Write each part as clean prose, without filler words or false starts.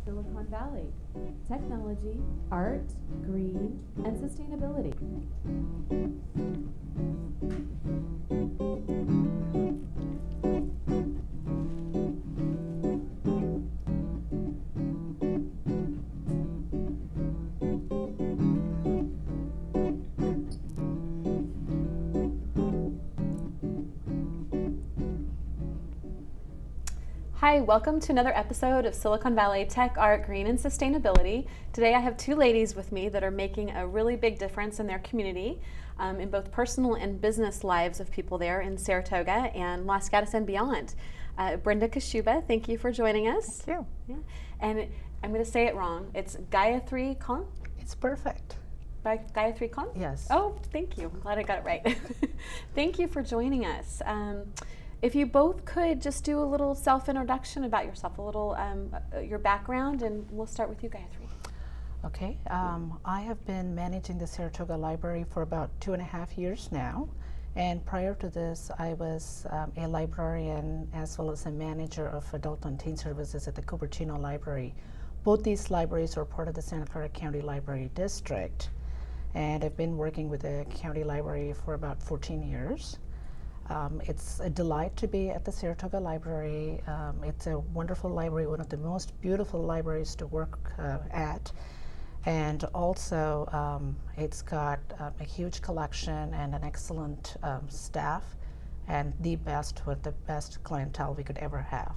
Silicon Valley, technology, art, green, and sustainability. Hi, welcome to another episode of Silicon Valley Tech, Art, Green, and Sustainability. Today I have two ladies with me that are making a really big difference in their community, in both personal and business lives of people there in Saratoga and Los Gatos and beyond. Brenda Kashuba, thank you for joining us. Thank you. Yeah. And I'm going to say it wrong. It's Gayatri Khan? It's perfect. By Gayatri Khan? Yes. Oh, thank you. I'm glad I got it right. Thank you for joining us. If you both could just do a little self-introduction about yourself, a little your background, and we'll start with you, Gayatri. Okay. I have been managing the Saratoga Library for about 2.5 years now. And prior to this, I was a librarian as well as a manager of adult and teen services at the Cupertino Library. Both these libraries are part of the Santa Clara County Library District. And I've been working with the county library for about 14 years. It's a delight to be at the Saratoga Library. It's a wonderful library, one of the most beautiful libraries to work at. And also, it's got a huge collection and an excellent staff, and the best with the best clientele we could ever have.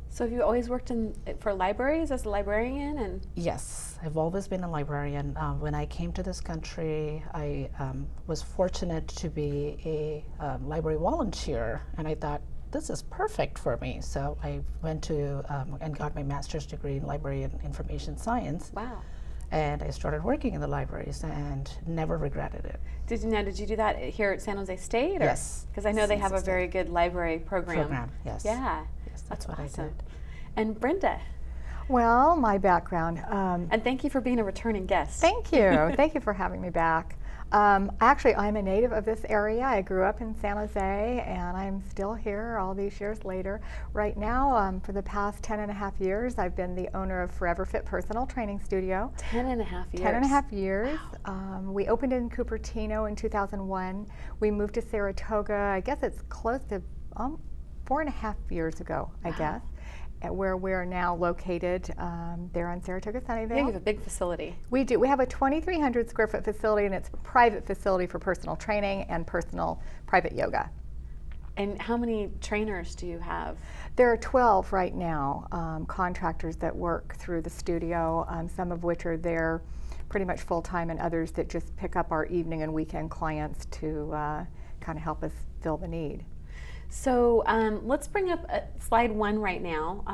So have you always worked for libraries as a librarian? And Yes, I've always been a librarian. When I came to this country, I was fortunate to be a library volunteer, and I thought, this is perfect for me. So I went to and got my master's degree in library and information science. wow. And I started working in the libraries and never regretted it. Did you do that here at San Jose State? Yes. Because I know they San have a Jose State. very good library program. Yes. Yeah. Yes, that's what awesome. I did. And Brenda, Well, my background. and thank you for being a returning guest. Thank you. Thank you for having me back. Actually, I'm a native of this area. I grew up in San Jose, and I'm still here all these years later. Right now, for the past 10.5 years, I've been the owner of Forever Fit Personal Training Studio. 10.5 years. 10.5 years. We opened in Cupertino in 2001. We moved to Saratoga, I guess it's close to 4.5 years ago, I guess, at where we're now located there on Saratoga Sunnyvale. Yeah, you have a big facility. We do. We have a 2,300 square foot facility, and it's a private facility for personal training and personal private yoga. And how many trainers do you have? There are 12 right now, contractors that work through the studio, some of which are there pretty much full time, and others that just pick up our evening and weekend clients to kind of help us fill the need. So let's bring up slide 1 right now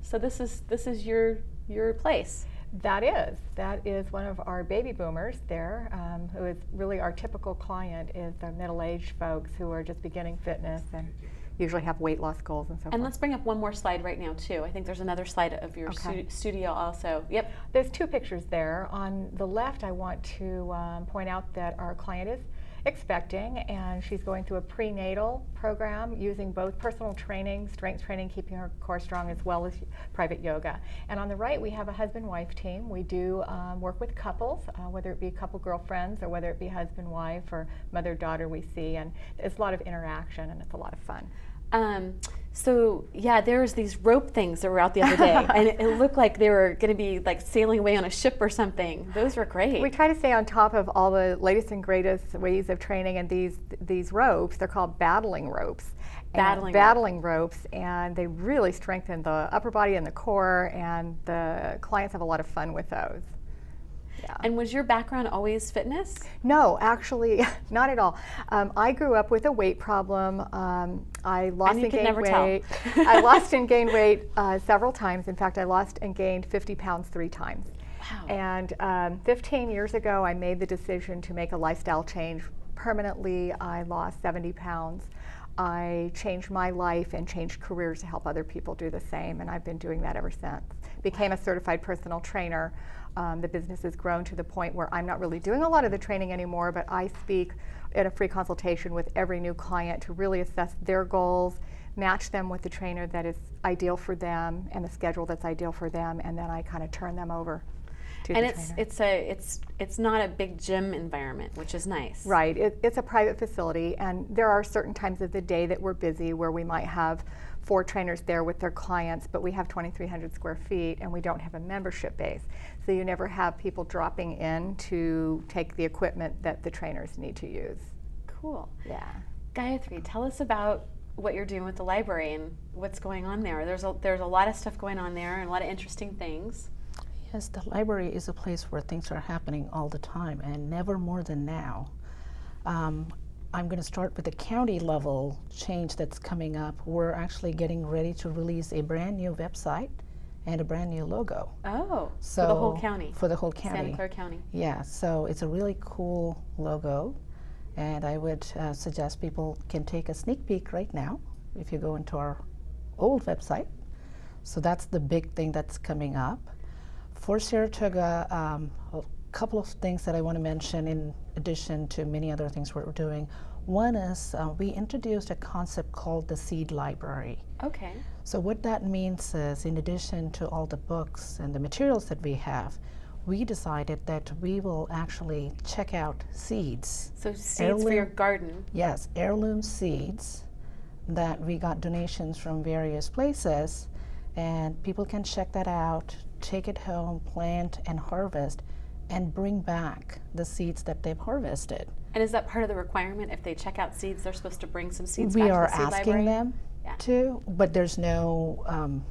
So this is your place. That is one of our baby boomers there, who is really our typical client is the middle-aged folks who are just beginning fitness and usually have weight loss goals and so forth. And let's bring up one more slide right now too. I think there's another slide of your studio also. Yep. There's 2 pictures there. On the left, I want to point out that our client is expecting, and she's going through a prenatal program using both personal training, strength training, keeping her core strong, as well as private yoga. And on the right, we have a husband-wife team. We do work with couples, whether it be couple girlfriends or whether it be husband-wife or mother-daughter we see, and it's a lot of interaction and it's a lot of fun. So yeah, there's these rope things that were out the other day, and it looked like they were going to be like sailing away on a ship or something. Those were great. We try to stay on top of all the latest and greatest ways of training, and these ropes, they're called battling ropes. Battling ropes, and they really strengthen the upper body and the core, and the clients have a lot of fun with those. Yeah. And was your background always fitness? No, actually, not at all. I grew up with a weight problem. I lost and gained weight. I lost and gained weight several times. In fact, I lost and gained 50 pounds 3 times. Wow. And 15 years ago, I made the decision to make a lifestyle change. Permanently, I lost 70 pounds. I changed my life and changed careers to help other people do the same, and I've been doing that ever since. Became a certified personal trainer. The business has grown to the point where I'm not really doing a lot of the training anymore, but I speak at a free consultation with every new client to really assess their goals, match them with the trainer that is ideal for them and the schedule that's ideal for them, and then I kind of turn them over to the trainer. It's not a big gym environment, which is nice. Right. It's a private facility, and there are certain times of the day that we're busy where we might have 4 trainers there with their clients, but we have 2,300 square feet and we don't have a membership base. So you never have people dropping in to take the equipment that the trainers need to use. Cool. Yeah. Gayatri, tell us about what you're doing with the library and what's going on there. There's a lot of stuff going on there and a lot of interesting things. Yes, the library is a place where things are happening all the time, and never more than now. I'm going to start with the county level change that's coming up. We're actually getting ready to release a brand new website and a brand new logo. Oh, so for the whole county. For the whole county. Santa Clara County. Yeah, so it's a really cool logo. And I would suggest people can take a sneak peek right now if you go into our old website. So that's the big thing that's coming up. For Saratoga, a couple of things that I want to mention in addition to many other things we're doing. One is we introduced a concept called the Seed Library. Okay. So what that means is, in addition to all the books and the materials that we have, we decided that we will actually check out seeds. So seeds for your garden. Yes, heirloom seeds that we got donations from various places, and people can check that out, take it home, plant and harvest, and bring back the seeds that they've harvested. And is that part of the requirement? If they check out seeds, they're supposed to bring some seeds we back to are the seed asking library? them to, but there's no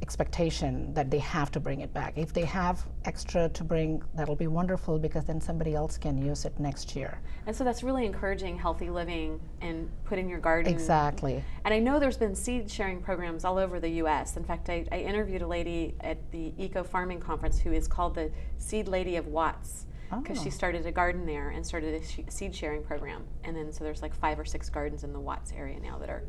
expectation that they have to bring it back. If they have extra to bring, that'll be wonderful, because then somebody else can use it next year. And so that's really encouraging healthy living and put in your garden. Exactly. And I know there's been seed sharing programs all over the U.S. In fact, I interviewed a lady at the Eco Farming Conference who is called the Seed Lady of Watts, because she started a garden there and started a seed sharing program. And then so there's like 5 or 6 gardens in the Watts area now that are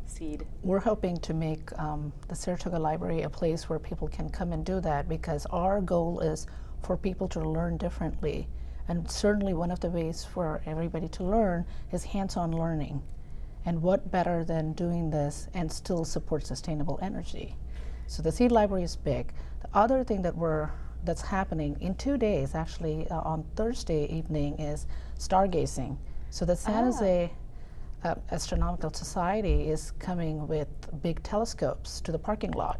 seed. We're hoping to make the Saratoga Library a place where people can come and do that, because our goal is for people to learn differently. And certainly one of the ways for everybody to learn is hands-on learning. And what better than doing this and still support sustainable energy? So the Seed Library is big. The other thing that's happening in 2 days, actually on Thursday evening, is stargazing. So the San Jose Astronomical Society is coming with big telescopes to the parking lot.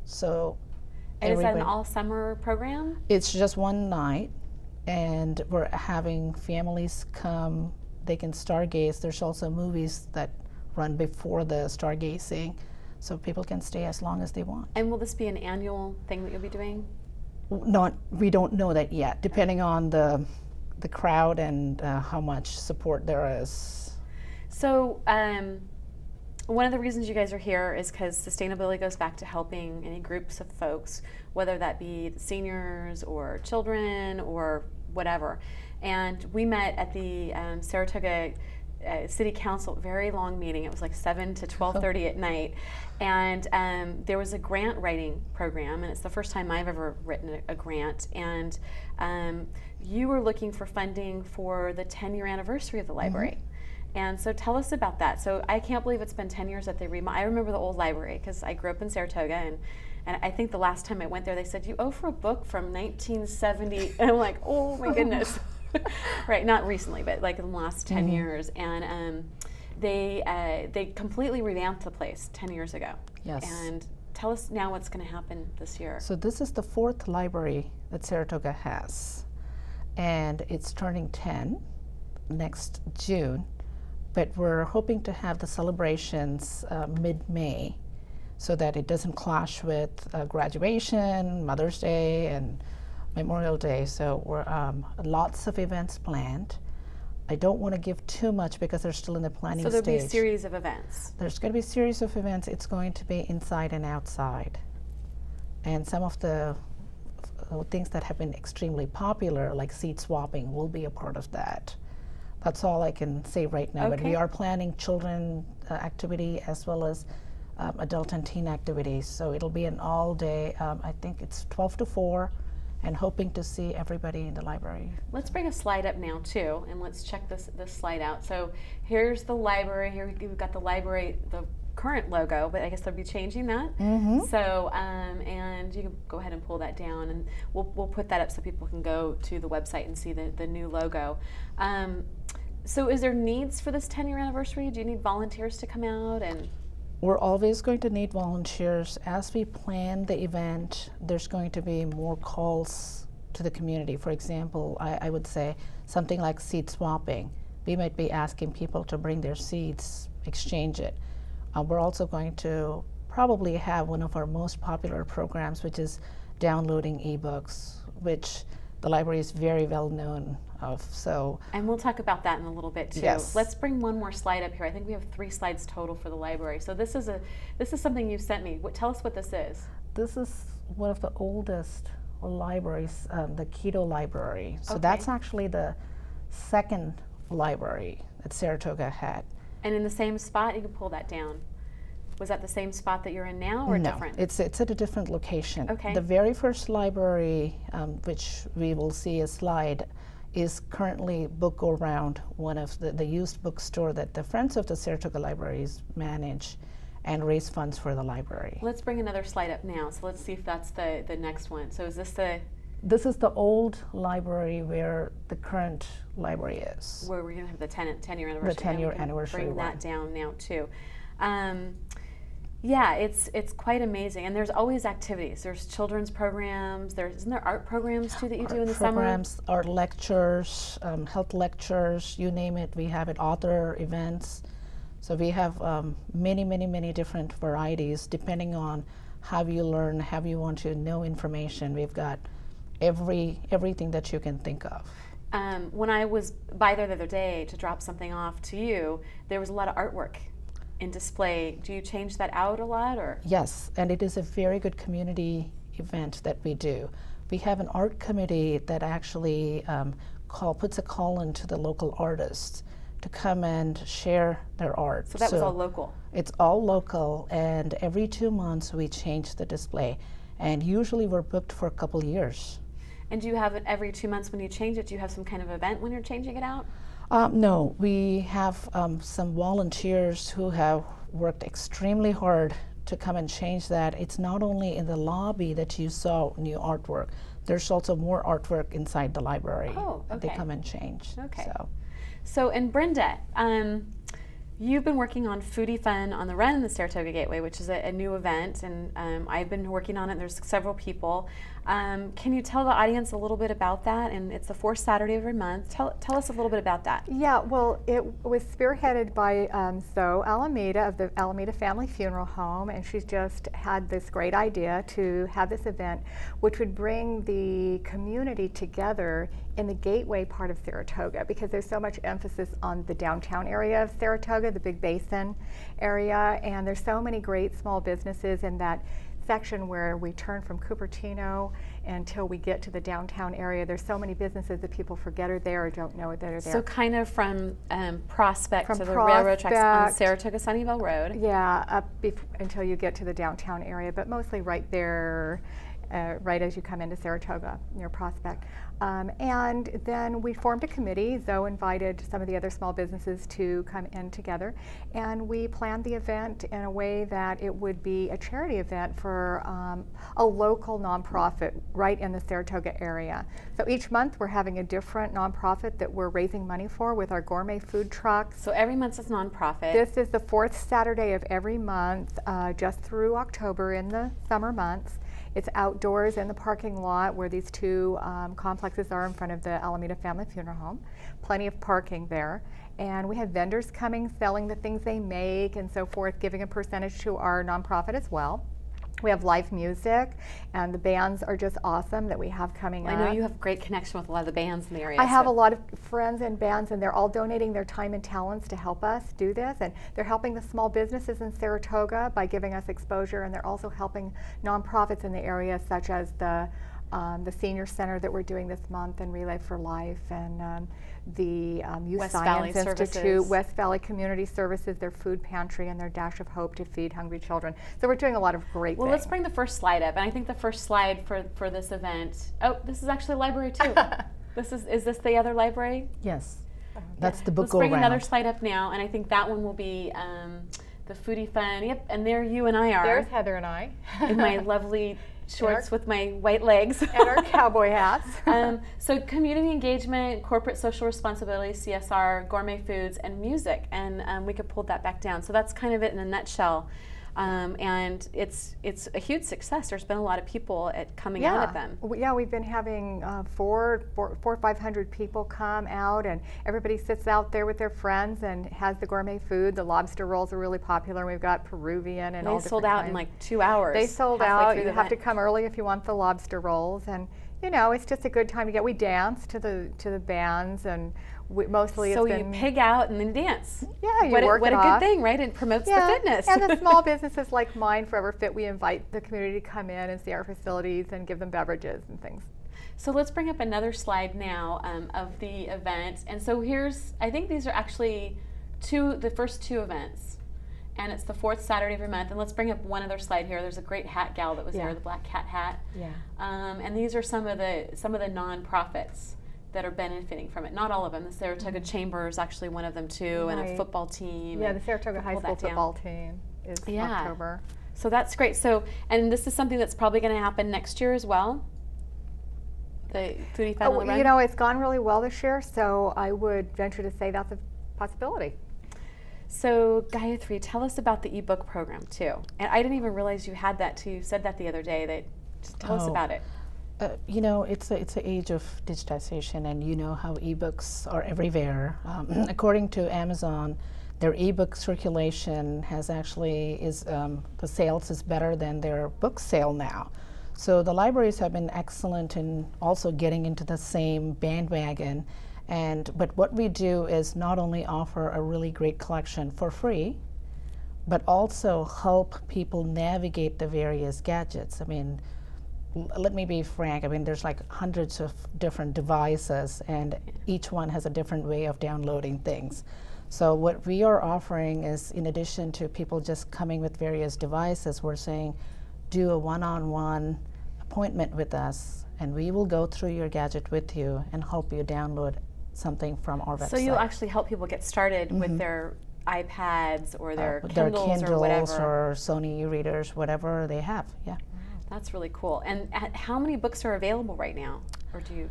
So and is that an all-summer program? It's just one night, and we're having families come. They can stargaze. There's also movies that run before the stargazing, so people can stay as long as they want. And will this be an annual thing that you'll be doing? We don't know that yet, depending on the crowd and how much support there is. So one of the reasons you guys are here is because sustainability goes back to helping any groups of folks, whether that be seniors or children or whatever. And we met at the Saratoga City Council, very long meeting. It was like 7 to 12:30 at night. And there was a grant writing program, and it's the first time I've ever written a grant. And you were looking for funding for the 10-year anniversary of the library. Mm-hmm. And so tell us about that. So I can't believe it's been 10 years that they I remember the old library because I grew up in Saratoga, and I think the last time I went there they said, you owe for a book from 1970. And I'm like, oh my goodness. Right, not recently, but like in the last 10 years. And they completely revamped the place 10 years ago. Yes. And tell us now what's going to happen this year. So this is the 4th library that Saratoga has, and it's turning 10 next June. But we're hoping to have the celebrations mid-May so that it doesn't clash with graduation, Mother's Day, and Memorial Day. So we're lots of events planned. I don't want to give too much because they're still in the planning stage. So there'll be a series of events. There's going to be a series of events. It's going to be inside and outside. And some of the things that have been extremely popular, like seed swapping, will be a part of that. That's all I can say right now. Okay. But we are planning children activity as well as adult and teen activities. So it'll be an all-day, I think it's 12 to 4, and hoping to see everybody in the library. Let's bring a slide up now too, and let's check this slide out. So here's the library. Here we've got the library, the current logo, but I guess they'll be changing that. So, and you can go ahead and pull that down, and we'll put that up so people can go to the website and see the new logo. So is there needs for this 10-year anniversary? Do you need volunteers to come out? And we're always going to need volunteers. As we plan the event, there's going to be more calls to the community. For example, I would say something like seed swapping. We might be asking people to bring their seeds, exchange it. We're also going to probably have one of our most popular programs, which is downloading ebooks, which the library is very well known of. So, and we'll talk about that in a little bit too. Yes. Let's bring one more slide up here. I think we have 3 slides total for the library. So this is something you sent me. Tell us what this is. This is one of the oldest libraries, the Keto Library. So Okay. that's actually the second library that Saratoga had. And in the same spot, you can pull that down. Was that the same spot that you're in now, or No, different? it's at a different location. Okay. The very first library, which we will see a slide, is currently Book Go Round, one of the used bookstore that the Friends of the Saratoga Libraries manage and raise funds for the library. Let's bring another slide up now. So let's see if that's the next one. So is this This is the old library where the current library is. where we're going to have the 10-year anniversary? The 10-year and we can anniversary Bring one. that down now too. Yeah, it's quite amazing, and there's always activities. There's children's programs. Isn't there art programs too that you do in the Programs, art lectures, health lectures, you name it. We have it, author events. So we have many different varieties depending on how you learn, how you want to know information. We've got everything that you can think of. When I was by there the other day to drop something off to you, there was a lot of artwork in display. Do you change that out a lot, or? Yes, and it is a very good community event that we do. We have an art committee that actually puts a call into the local artists to come and share their art. So that was all local? It's all local, and every 2 months we change the display, and usually we're booked for a couple years. And do you have it every 2 months when you change it? Do you have some kind of event when you're changing it out? No, we have some volunteers who have worked extremely hard to come and change that. It's not only in the lobby that you saw new artwork. There's also more artwork inside the library that they come and change. Okay. So, and Brenda, you've been working on Foodie Fun on the Run in the Saratoga Gateway, which is a new event, and I've been working on it. There's several people. Can you tell the audience a little bit about that? And it's the 4th Saturday of every month. Tell us a little bit about that. Yeah, well, it was spearheaded by Zoe Alameda of the Alameda Family Funeral Home, and she's just had this great idea to have this event, which would bring the community together in the gateway part of Saratoga, because there's so much emphasis on the downtown area of Saratoga, the Big Basin area, and there's so many great small businesses in that section where we turn from Cupertino until we get to the downtown area. There's so many businesses that people forget are there or don't know that are there. So kind of from Prospect to the railroad tracks on Saratoga Sunnyvale Road. Yeah, up until you get to the downtown area, but mostly right there, right as you come into Saratoga, near Prospect. And then we formed a committee. Zoe invited some of the other small businesses to come in together, and we planned the event in a way that it would be a charity event for a local nonprofit right in the Saratoga area. So each month we're having a different nonprofit that we're raising money for with our gourmet food trucks. So every month is nonprofit. This is the 4th Saturday of every month, just through October in the summer months. It's outdoors in the parking lot where these 2 complexes are in front of the Alameda Family Funeral Home. Plenty of parking there. And we have vendors coming, selling the things they make and so forth, giving a percentage to our nonprofit as well. We have live music, and the bands are just awesome that we have coming up. I know you have great connection with a lot of the bands in the area. I have a lot of friends and bands, and they're all donating their time and talents to help us do this, and they're helping the small businesses in Saratoga by giving us exposure, and they're also helping nonprofits in the area, such as the Senior Center that we're doing this month, and Relay for Life, and the Youth West Science Valley Institute, Services. West Valley Community Services, their food pantry, and their Dash of Hope to feed hungry children. So we're doing a lot of great things. Well, let's bring the first slide up. And I think the first slide for this event, this is actually a library too. Is this the other library? Yes, that's the Book Let's Go bring Round. another slide up now, and I think that one will be the Foodie Fun. Yep, and there you and I are. There's Heather and I. In my lovely shorts with my white legs. And our cowboy hats. So community engagement, corporate social responsibility, CSR, gourmet foods, and music. And we could pull that back down. So that's kind of it in a nutshell. And it's a huge success. There's been a lot of people coming out of them. Yeah, we've been having 400 or 500 people come out, and everybody sits out there with their friends and has the gourmet food. The lobster rolls are really popular. We've got Peruvian and all different kinds. They sold out in like 2 hours. They sold out. You have to come early if you want the lobster rolls, and you know it's just a good time to get. We dance to the bands and. Mostly so it's you pig out and then dance. Yeah, you work what it a off. Good thing, right? It promotes the fitness. And the small businesses like mine, Forever Fit, we invite the community to come in and see our facilities and give them beverages and things. So let's bring up another slide now of the event. And so I think these are actually the first 2 events. And it's the 4th Saturday of every month. And let's bring up one other slide here. There's a great hat gal that was there, the black cat hat. Yeah. And these are some of the nonprofits that are benefiting from it. Not all of them. The Saratoga Chamber is actually one of them too, and a football team. Yeah, the Saratoga High School football team is October. So that's great. So, and this is something that's probably going to happen next year as well. The Foodie Fun on the Run. You know, it's gone really well this year, so I would venture to say that's a possibility. So Gayatri, tell us about the ebook program too. And I didn't even realize you had that too. You said that the other day. Just tell us about it. You know, it's an age of digitization, and you know how ebooks are everywhere. According to Amazon, their ebook circulation the sales is better than their book sale now. So the libraries have been excellent in also getting into the same bandwagon. But what we do is not only offer a really great collection for free, but also help people navigate the various gadgets. I mean, let me be frank, I mean, there's like hundreds of different devices, and each one has a different way of downloading things. So what we are offering is, in addition to people just coming with various devices, we're saying, do a one-on-one appointment with us, and we will go through your gadget with you and help you download something from our website. So you'll actually help people get started with their iPads or their Kindles or whatever. Or Sony e-readers, whatever they have, yeah. That's really cool. And how many books are available right now? Or do you?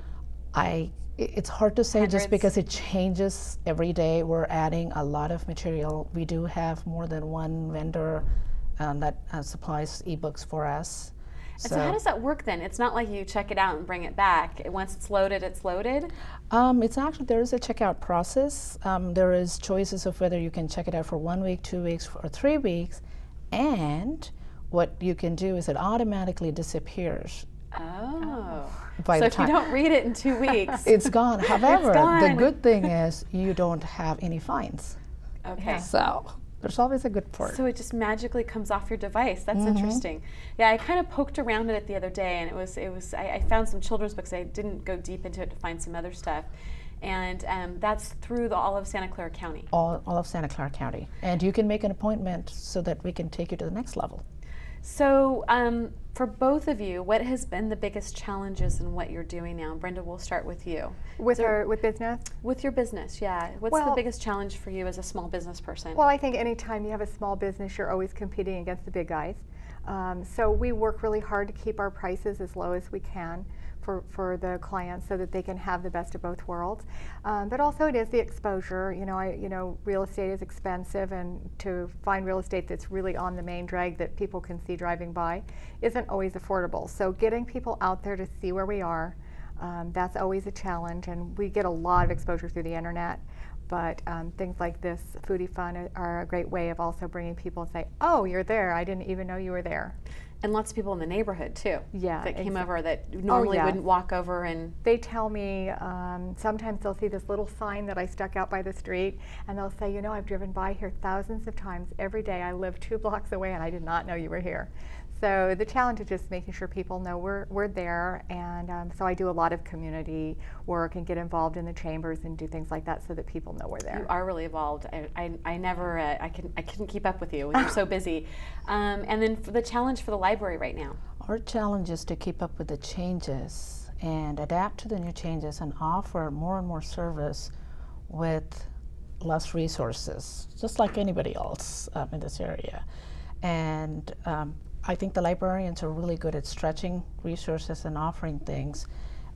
It's hard to say. Hundreds? Just because it changes every day. We're adding a lot of material. We do have more than one vendor that supplies ebooks for us. And so how does that work then? It's not like you check it out and bring it back. Once it's loaded, it's loaded? It's actually, there is a checkout process. There is choices of whether you can check it out for 1 week, 2 weeks, or 3 weeks. And what you can do is it automatically disappears. Oh. By so the if time you don't read it in 2 weeks. it's gone. However, it's gone. The good thing is you don't have any fines. Okay. So there's always a good part. So it just magically comes off your device. That's interesting. Yeah, I kind of poked around it the other day, and I found some children's books. I didn't go deep into it to find some other stuff. And that's through all of Santa Clara County. All of Santa Clara County. And you can make an appointment so that we can take you to the next level. So for both of you, what has been the biggest challenges in what you're doing now? Brenda, we'll start with you. With business? With your business, yeah. What's the biggest challenge for you as a small business person? Well, I think anytime you have a small business, you're always competing against the big guys. So we work really hard to keep our prices as low as we can for the clients so that they can have the best of both worlds. But also it is the exposure. Real estate is expensive, and to find real estate that's really on the main drag that people can see driving by isn't always affordable. So getting people out there to see where we are, that's always a challenge, and we get a lot of exposure through the internet. But things like this Foodie Fun are a great way of also bringing people and say, oh, you're there, I didn't even know you were there. And lots of people in the neighborhood too. Yeah, that came over that normally wouldn't walk over. And they tell me sometimes they'll see this little sign that I stuck out by the street, and they'll say, I've driven by here thousands of times every day. I live 2 blocks away, and I did not know you were here. So the challenge is just making sure people know we're there, and so I do a lot of community work and get involved in the chambers and do things like that so that people know we're there. You are really involved. I couldn't keep up with you. You're so busy. And then for the challenge for the library right now. Our challenge is to keep up with the changes and adapt to the new changes and offer more and more service with less resources, just like anybody else in this area. And I think the librarians are really good at stretching resources and offering things.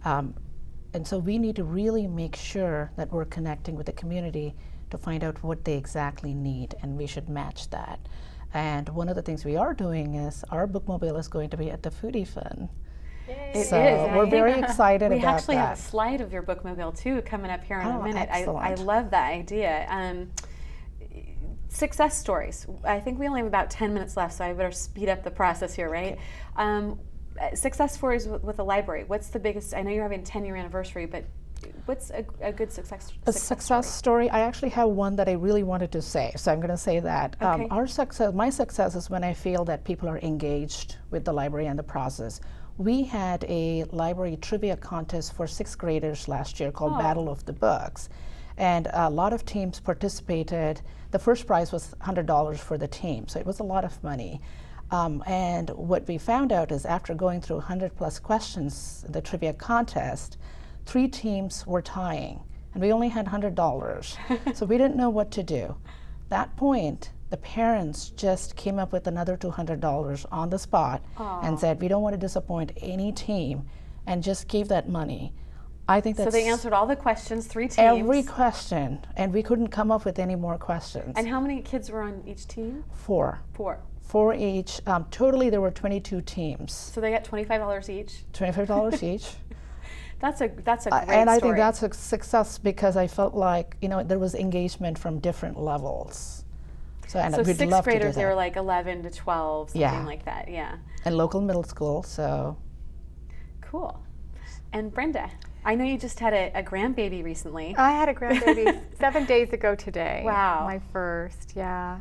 And so we need to really make sure that we're connecting with the community to find out what they exactly need, and we should match that. And one of the things we are doing is our bookmobile is going to be at the Foodie Fun. It So is. we're very excited about that. We actually have a slide of your bookmobile too coming up here in a minute. I love that idea. Success stories. I think we only have about 10 minutes left, so I better speed up the process here, right? Okay. Success stories with the library. What's the biggest? I know you're having a 10-year anniversary, but what's a good success story? I actually have one that I really wanted to say, so I'm going to say that. Okay. My success is when I feel that people are engaged with the library and the process. We had a library trivia contest for 6th graders last year called Battle of the Books, and a lot of teams participated. The first prize was $100 for the team, so it was a lot of money. And what we found out is after going through 100+ questions, the trivia contest, 3 teams were tying, and we only had $100. So we didn't know what to do. That point, the parents just came up with another $200 on the spot. Aww. And said, we don't want to disappoint any team, and just gave that money. I think that's... So they answered all the questions, 3 teams. Every question, and we couldn't come up with any more questions. And how many kids were on each team? 4. 4 each. Totally, there were 22 teams. So they got $25 each? $25 each. That's a great and story. I think that's a success because I felt like, there was engagement from different levels. So we'd 6th love graders, to do they were that. like 11 to 12, something like that, yeah. And local middle school, so. Cool. And Brenda, I know you just had a grandbaby recently. I had a grandbaby 7 days ago today. Wow. My first, yeah.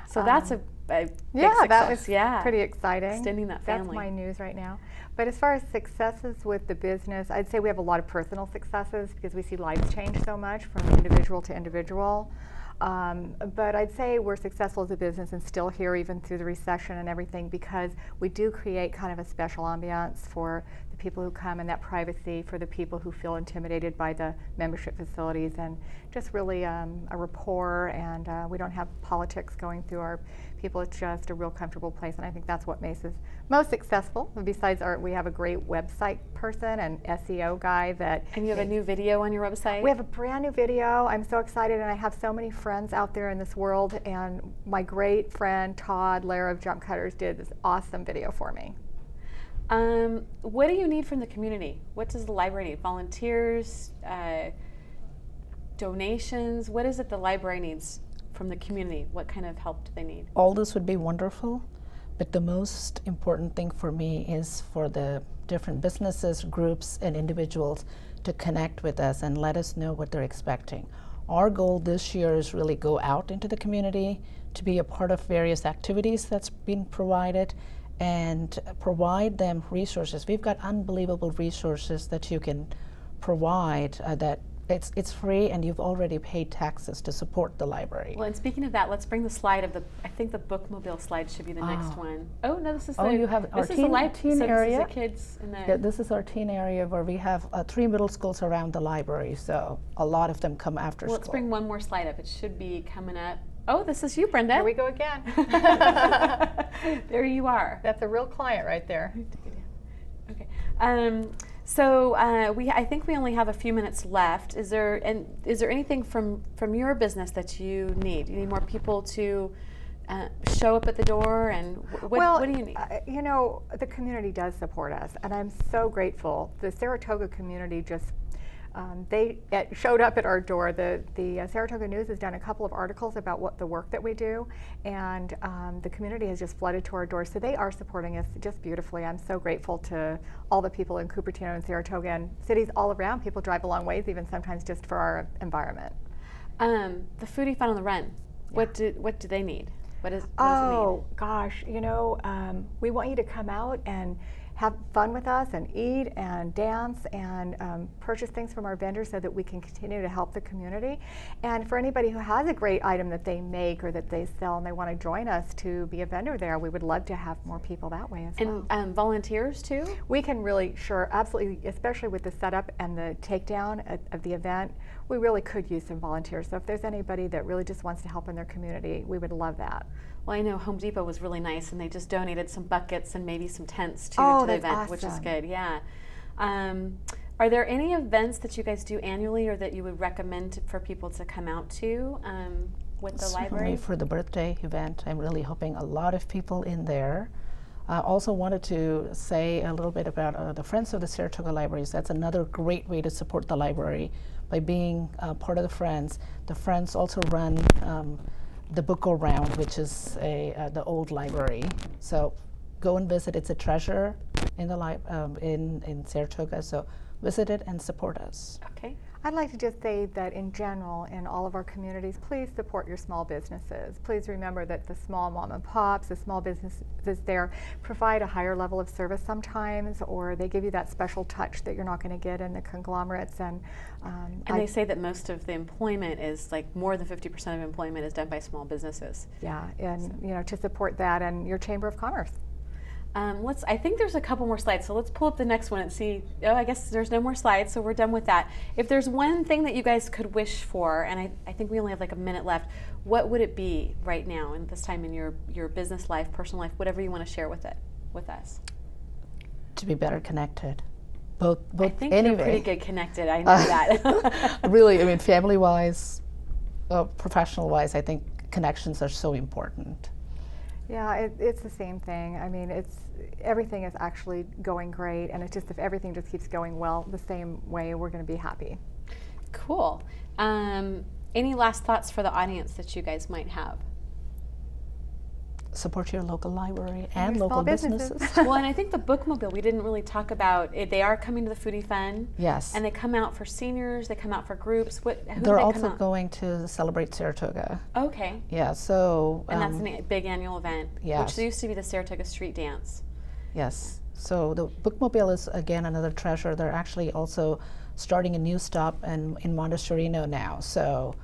So that's a big success. That was yeah. pretty exciting. Extending that family. That's my news right now. But as far as successes with the business, I'd say we have a lot of personal successes because we see lives change so much from individual to individual. But I'd say we're successful as a business and still here even through the recession and everything because we do create kind of a special ambiance for the people who come and that privacy for the people who feel intimidated by the membership facilities and just really a rapport, and we don't have politics going through our people. It's just a real comfortable place, and I think that's what makes us most successful. And besides we have a great website person and SEO guy that... And you have a new video on your website? We have a brand new video. I'm so excited, and I have so many friends out there in this world, and my great friend Todd Lair of Jump Cutters did this awesome video for me. What do you need from the community? What does the library need? Volunteers, donations? What is it the library needs from the community? What kind of help do they need? All this would be wonderful, but the most important thing for me is for the different businesses, groups, and individuals to connect with us and let us know what they're expecting. Our goal this year is really go out into the community to be a part of various activities that's been provided and provide them resources. We've got unbelievable resources that you can provide that it's free, and you've already paid taxes to support the library. Well, and speaking of that, let's bring the slide of I think the bookmobile slide should be the next one. Oh, no, this is you have our teen area. This is the kids in the... Yeah, this is our teen area where we have 3 middle schools around the library, so a lot of them come after school. Let's bring one more slide up. It should be coming up. Oh, this is you, Brenda. There we go again. There you are. That's a real client right there. Okay. So I think we only have a few minutes left. Is there anything from your business that you need? You need more people to show up at the door, and what do you need? The community does support us, and I'm so grateful. The Saratoga community just they showed up at our door. The Saratoga News has done a couple of articles about the work that we do, and the community has just flooded to our door. So they are supporting us just beautifully. I'm so grateful to all the people in Cupertino and Saratoga and cities all around. People drive a long ways, even sometimes just for our environment. The Foodie Fun on the Run. Yeah. What do they need? What does it need? Gosh, we want you to come out and have fun with us and eat and dance and purchase things from our vendors so that we can continue to help the community. And for anybody who has a great item that they make or that they sell and they want to join us to be a vendor there, we would love to have more people that way as well. And volunteers too? We can really, sure, absolutely, especially with the setup and the takedown of the event, we really could use some volunteers. So if there's anybody that really just wants to help in their community, we would love that. Well, I know Home Depot was really nice, and they just donated some buckets and maybe some tents to the event, awesome. Which is good. Yeah. Are there any events that you guys do annually, or that you would recommend for people to come out to with the library? For the birthday event, I'm really hoping a lot of people in there. I also wanted to say a little bit about the Friends of the Saratoga Libraries. That's another great way to support the library by being part of the Friends. The Friends also run the book go round, which is the old library. So go and visit. It's a treasure in the in Saratoga. So visit it and support us. Okay. I'd like to just say that in general, in all of our communities, please support your small businesses. Please remember that the small mom and pops, the small businesses there provide a higher level of service sometimes, or they give you that special touch that you're not going to get in the conglomerates. And they say that most of the employment is, like, more than 50% of employment is done by small businesses. Yeah, and you know, to support that and your Chamber of Commerce. I think there's a couple more slides, so let's pull up the next one and see. Oh, I guess there's no more slides, so we're done with that. If there's one thing that you guys could wish for, and I think we only have like a minute left, what would it be right now and this time in your business life, personal life, whatever you want to share with us? To be better connected. Both I think anyway. You're pretty good connected, I know that. Really, I mean, family-wise, professional-wise, I think connections are so important. Yeah, it's the same thing. I mean, everything is actually going great, and it's just if everything just keeps going well the same way, we're going to be happy. Cool. Any last thoughts for the audience that you guys might have? Support your local library and local businesses. Well, and I think the Bookmobile, we didn't really talk about it. They are coming to the Foodie Fun. Yes. And they come out for seniors, they come out for groups. Who They're also going to Celebrate Saratoga. Okay. Yeah, so. And that's a big annual event, yes. Which used to be the Saratoga Street Dance. Yes. So the Bookmobile is, again, another treasure. They're actually also starting a new stop in Montecito now. So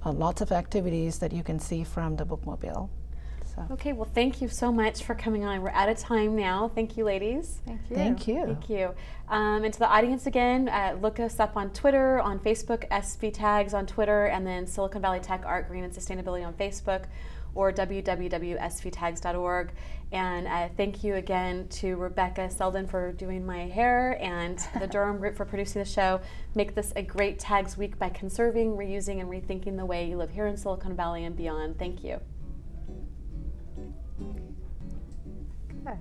lots of activities that you can see from the Bookmobile. So. Okay, well, thank you so much for coming on. We're out of time now. Thank you, ladies. Thank you. Thank you. Thank you. And to the audience again, look us up on Twitter, on Facebook, SV Tags on Twitter, and then Silicon Valley Tech Art, Green, and Sustainability on Facebook, or www.svtags.org. And thank you again to Rebecca Selden for doing my hair, and the Durham Group for producing the show. Make this a great Tags Week by conserving, reusing, and rethinking the way you live here in Silicon Valley and beyond. Thank you. Good.